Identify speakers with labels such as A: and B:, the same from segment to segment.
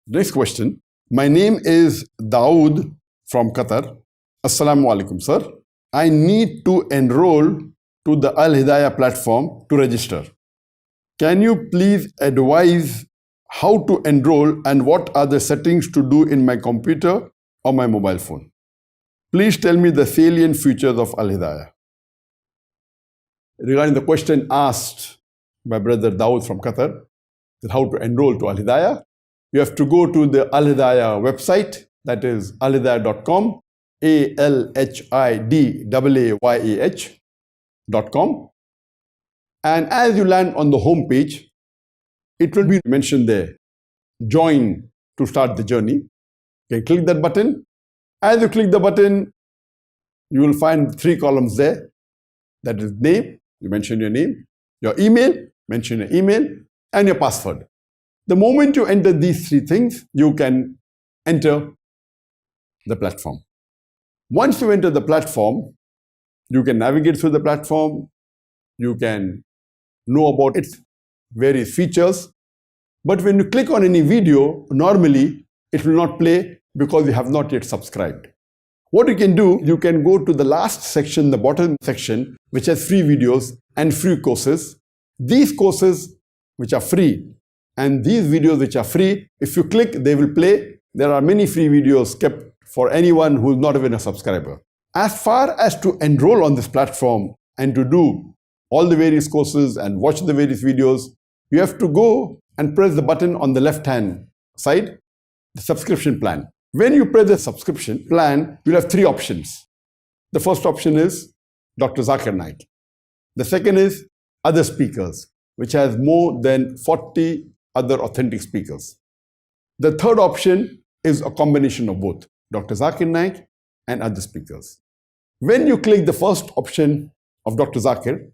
A: Next question. My name is Dawood from Qatar. Assalamu alaikum, sir. I need to enroll to the Al Hidaayah platform to register. Can you please advise how to enroll and what are the settings to do in my computer or my mobile phone? Please tell me the salient features of Al Hidaayah. Regarding the question asked by brother Dawood from Qatar, that how to enroll to Al Hidaayah, you have to go to the Al Hidaayah website, that is alhidaayah.com, alhidaayah.com. And as you land on the home page, it will be mentioned there, join to start the journey. You can click that button. As you click the button, you will find 3 columns there. That is name, you mention your name, your email, mention your email, and your password. The moment you enter these 3 things, you can enter the platform. Once you enter the platform, you can navigate through the platform, you can know about its various features. But when you click on any video, normally it will not play because you have not yet subscribed. What you can do, you can go to the last section, the bottom section, which has free videos and free courses. These courses which are free and these videos which are free, if you click, they will play. There are many free videos kept for anyone who is not even a subscriber. As far as to enroll on this platform and to do all the various courses and watch the various videos, you have to go and press the button on the left-hand side, the subscription plan. When you press the subscription plan, you'll have 3 options. The first option is Dr. Zakir Naik. The second is other speakers, which has more than 40 other authentic speakers. The third option is a combination of both, Dr. Zakir Naik and other speakers. When you click the first option of Dr. Zakir,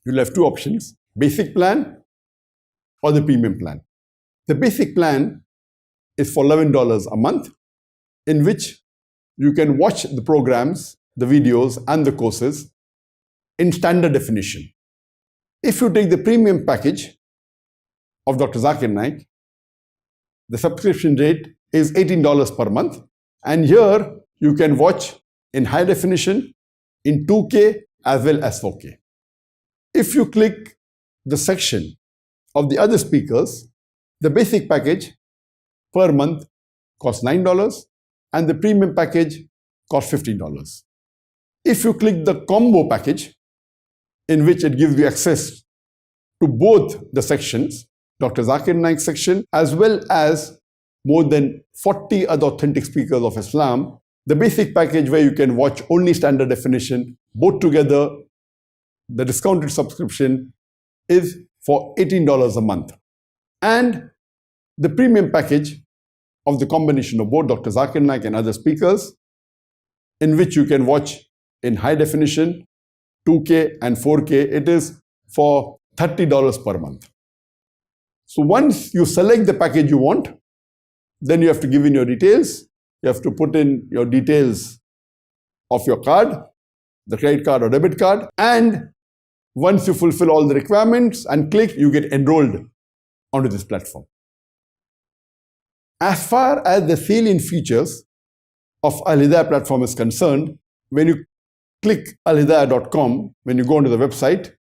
A: you'll have 2 options, basic plan or the premium plan. The basic plan is for $11 a month, in which you can watch the programs, the videos and the courses in standard definition. If you take the premium package of Dr. Zakir Naik, the subscription rate is $18 per month, and here you can watch in high definition, in 2K as well as 4K. If you click the section of the other speakers, the basic package per month costs $9 and the premium package costs $15. If you click the combo package, in which it gives you access to both the sections, Dr. Zakir Naik section as well as more than 40 other authentic speakers of Islam, the basic package where you can watch only standard definition, both together, the discounted subscription is for $18 a month. And the premium package of the combination of both Dr. Zakir Naik and other speakers, in which you can watch in high definition, 2K and 4K, it is for $30 per month. So once you select the package you want, then you have to give in your details. You have to put in your details of your card, the credit card or debit card, and once you fulfill all the requirements and click, you get enrolled onto this platform. As far as the salient features of Al Hidaayah platform is concerned, when you click alhidaayah.com, when you go onto the website,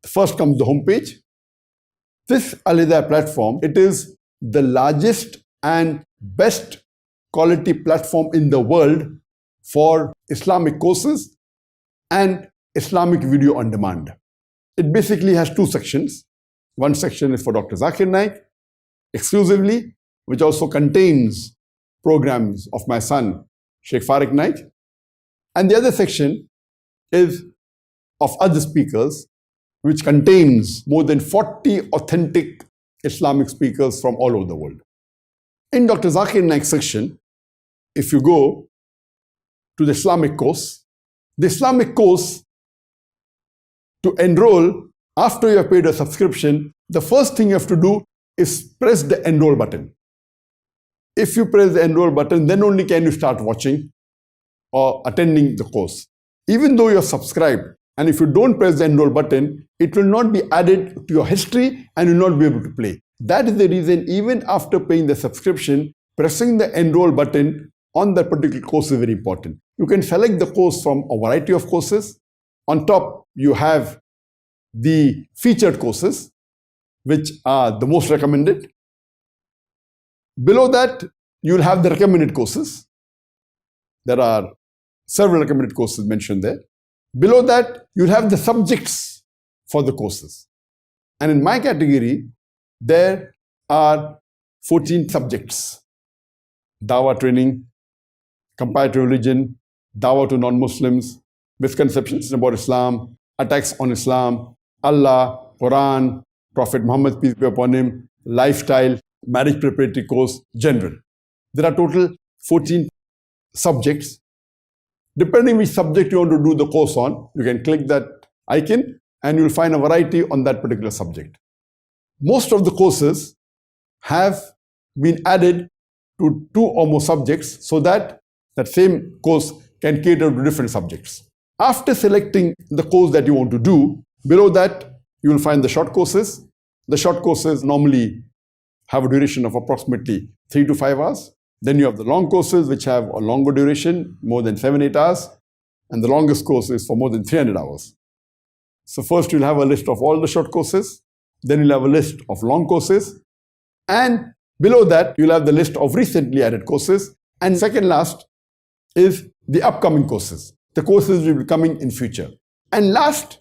A: first comes the home page. This Al Hidaayah platform, it is the largest and best quality platform in the world for Islamic courses and Islamic video on demand. It basically has 2 sections. One section is for Dr. Zakir Naik exclusively, which also contains programs of my son, Sheikh Farik Naik. And the other section is of other speakers, which contains more than 40 authentic Islamic speakers from all over the world. In Dr. Zakir Naik section, if you go to the Islamic course, to enroll, after you have paid a subscription, the first thing you have to do is press the enroll button. If you press the enroll button, then only can you start watching or attending the course. Even though you're subscribed, and if you don't press the enroll button, it will not be added to your history and you will not be able to play. That is the reason, even after paying the subscription, pressing the enroll button on that particular course is very important. You can select the course from a variety of courses. On top, you have the featured courses, which are the most recommended. Below that, you'll have the recommended courses. There are several recommended courses mentioned there. Below that, you'll have the subjects for the courses. And in my category, there are 14 subjects. Dawah training, comparative religion, Dawah to non-Muslims, misconceptions about Islam, attacks on Islam, Allah, Quran, Prophet Muhammad, peace be upon him, lifestyle, marriage preparatory course, general. There are total 14 subjects. Depending which subject you want to do the course on, you can click that icon and you'll find a variety on that particular subject. Most of the courses have been added to 2 or more subjects so that that same course can cater to different subjects. After selecting the course that you want to do, below that you will find the short courses. The short courses normally have a duration of approximately 3 to 5 hours. Then you have the long courses which have a longer duration, more than 7-8 hours. And the longest course is for more than 300 hours. So first you'll have a list of all the short courses. Then you'll have a list of long courses. And below that, you'll have the list of recently added courses. And second last is the upcoming courses. The courses will be coming in future. And last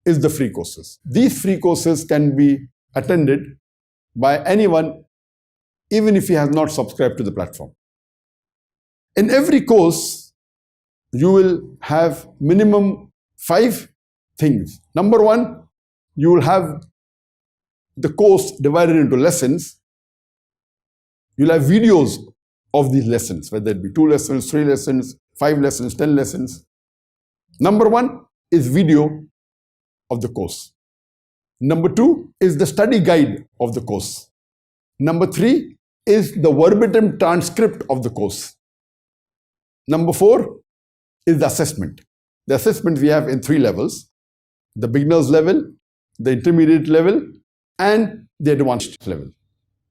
A: is the free courses. These free courses can be attended by anyone, even if he has not subscribed to the platform. In every course, you will have minimum 5 things. Number 1, you will have the course divided into lessons. You'll have videos of these lessons, whether it be 2 lessons, 3 lessons, 5 lessons, 10 lessons. Number 1 is video of the course. Number 2 is the study guide of the course. Number 3 is the verbatim transcript of the course. Number 4 is the assessment. The assessment we have in 3 levels: the beginner's level, the intermediate level, and the advanced level.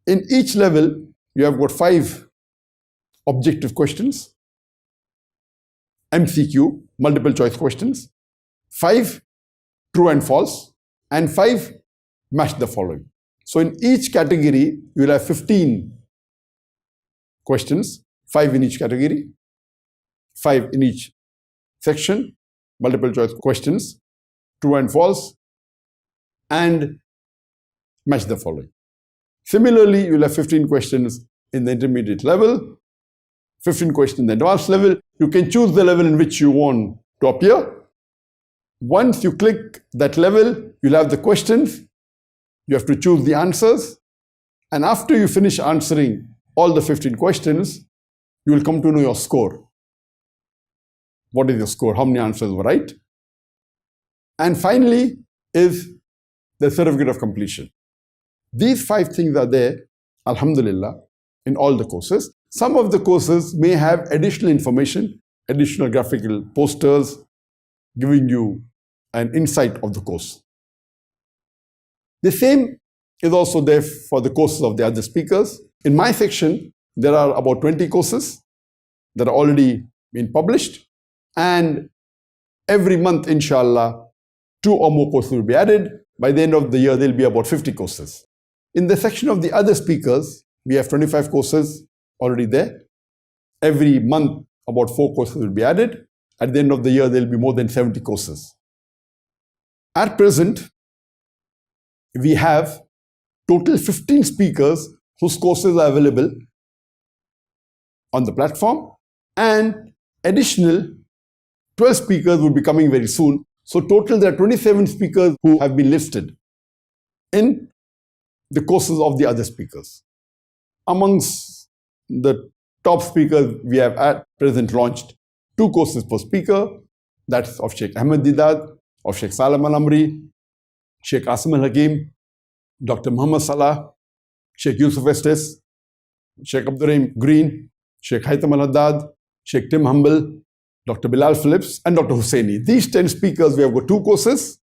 A: In each level, you have got 5 objective questions, MCQ, multiple choice questions, 5 true and false, and 5 match the following. So in each category, you will have 15 questions, 5 in each category, 5 in each section, multiple choice questions, true and false, and match the following. Similarly, you will have 15 questions in the intermediate level, 15 questions in the advanced level. You can choose the level in which you want to appear. Once you click that level, you'll have the questions. You have to choose the answers. And after you finish answering all the 15 questions, you will come to know your score. What is your score? How many answers were right? And finally is the certificate of completion. These 5 things are there, alhamdulillah, in all the courses. Some of the courses may have additional information, additional graphical posters, giving you an insight of the course. The same is also there for the courses of the other speakers. In my section, there are about 20 courses that are already been published, and every month, inshallah, 2 or more courses will be added. By the end of the year, there will be about 50 courses. In the section of the other speakers, we have 25 courses already there. Every month, about 4 courses will be added. At the end of the year, there will be more than 70 courses. At present, we have total 15 speakers whose courses are available on the platform, and additional 12 speakers will be coming very soon. So total there are 27 speakers who have been listed in the courses of the other speakers. Amongst the top speakers, we have at present launched 2 courses per speaker. That's of Sheikh Ahmed Didat, of Sheikh Salam Al-Amri, Sheikh Asim Al-Hakim, Dr. Muhammad Salah, Sheikh Yusuf Estes, Sheikh Abdurrahim Green, Sheikh Haitham Al-Haddad, Sheikh Tim Humble, Dr. Bilal Phillips, and Dr. Husseini. These 10 speakers, we have got 2 courses.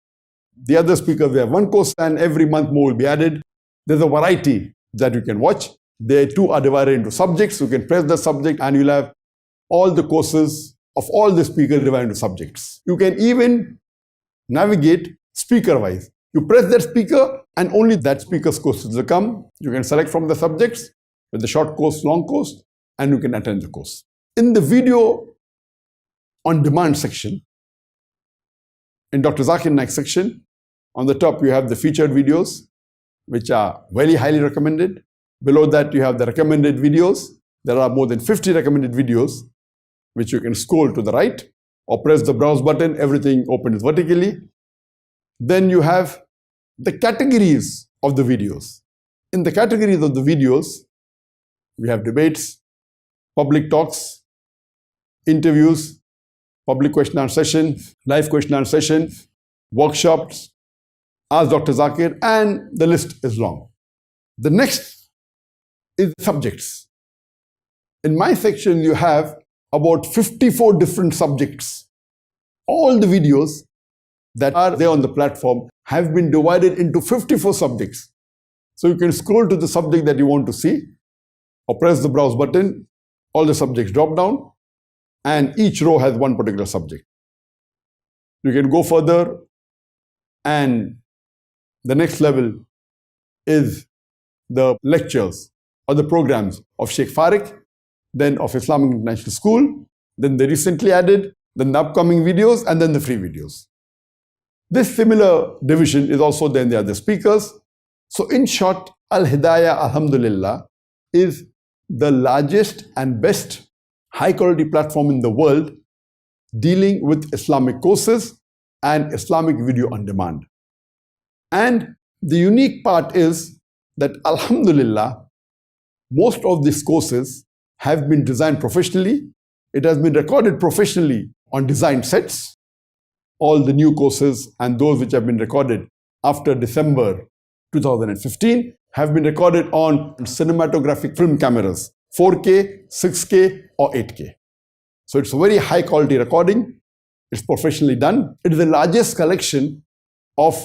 A: The other speakers, we have 1 course, and every month more will be added. There's a variety that you can watch. They too are divided into subjects. You can press the subject and you'll have all the courses of all the speakers divided into subjects. You can even navigate speaker-wise. You press that speaker and only that speaker's courses will come. You can select from the subjects with the short course, long course, and you can attend the course. In the video on demand section, in Dr. Zakir Naik section, on the top you have the featured videos, which are very highly recommended. Below that you have the recommended videos. There are more than 50 recommended videos, which you can scroll to the right or press the browse button, everything opens vertically. Then you have the categories of the videos. In the categories of the videos, we have debates, public talks, interviews, public question and answer session, live question and answer session, workshops, Ask Dr. Zakir, and the list is long. The next is subjects. In my section, you have about 54 different subjects. All the videos that are there on the platform have been divided into 54 subjects. So you can scroll to the subject that you want to see or press the browse button. All the subjects drop down and each row has one particular subject. You can go further, and the next level is the lectures or the programs of Sheikh Farik, then of Islamic International School, then the recently added, then the upcoming videos, and then the free videos. This similar division is also there in the other speakers. So in short, Hidaayah, alhamdulillah, is the largest and best high quality platform in the world dealing with Islamic courses and Islamic video on demand. And the unique part is that alhamdulillah, most of these courses have been designed professionally. It has been recorded professionally on design sets. All the new courses and those which have been recorded after December 2015 have been recorded on cinematographic film cameras, 4K, 6K or 8K. So it's a very high quality recording. It's professionally done. It is the largest collection of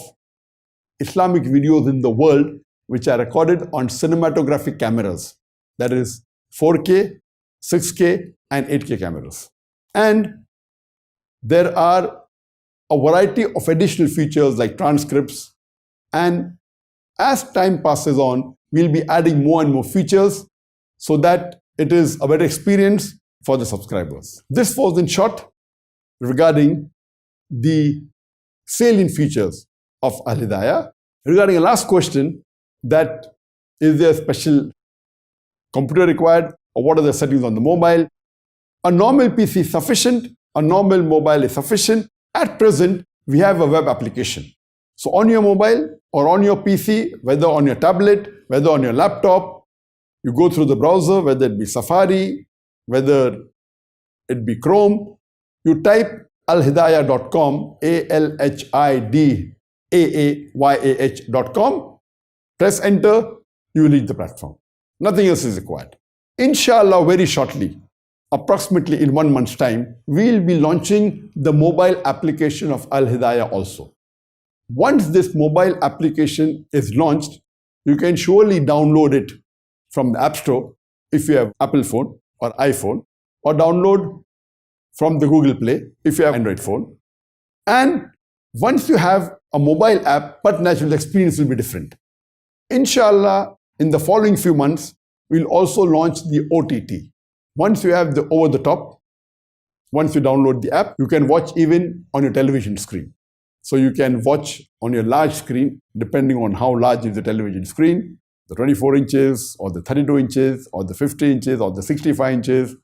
A: Islamic videos in the world which are recorded on cinematographic cameras. That is 4K, 6K and 8K cameras. And there are a variety of additional features like transcripts, and as time passes on, we'll be adding more and more features so that it is a better experience for the subscribers. This was in short regarding the salient features of Hidaayah. Regarding a last question, that is there a special computer required or what are the settings on the mobile? A normal PC is sufficient, a normal mobile is sufficient. At present, we have a web application. So on your mobile or on your PC, whether on your tablet, whether on your laptop, you go through the browser, whether it be Safari, whether it be Chrome, you type alhidaayah.com, alhidaayah.com, press enter, you will reach the platform. Nothing else is required. Inshallah, very shortly, approximately in 1 month's time, we'll be launching the mobile application of Hidaayah also. Once this mobile application is launched, you can surely download it from the App Store if you have Apple phone or iPhone, or download from the Google Play if you have Android phone. And once you have a mobile app, but naturally the experience will be different. Inshallah, in the following few months, we'll also launch the OTT. Once you have the over-the-top, once you download the app, you can watch even on your television screen. So you can watch on your large screen, depending on how large is the television screen, the 24 inches or the 32 inches or the 50 inches or the 65 inches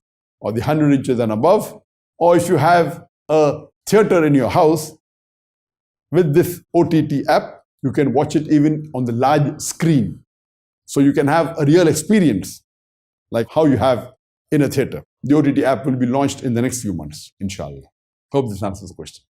A: or the 100 inches and above. Or if you have a theater in your house, with this OTT app, you can watch it even on the large screen. So you can have a real experience like how you have in a theater. The OTT app will be launched in the next few months, inshallah. Hope this answers the question.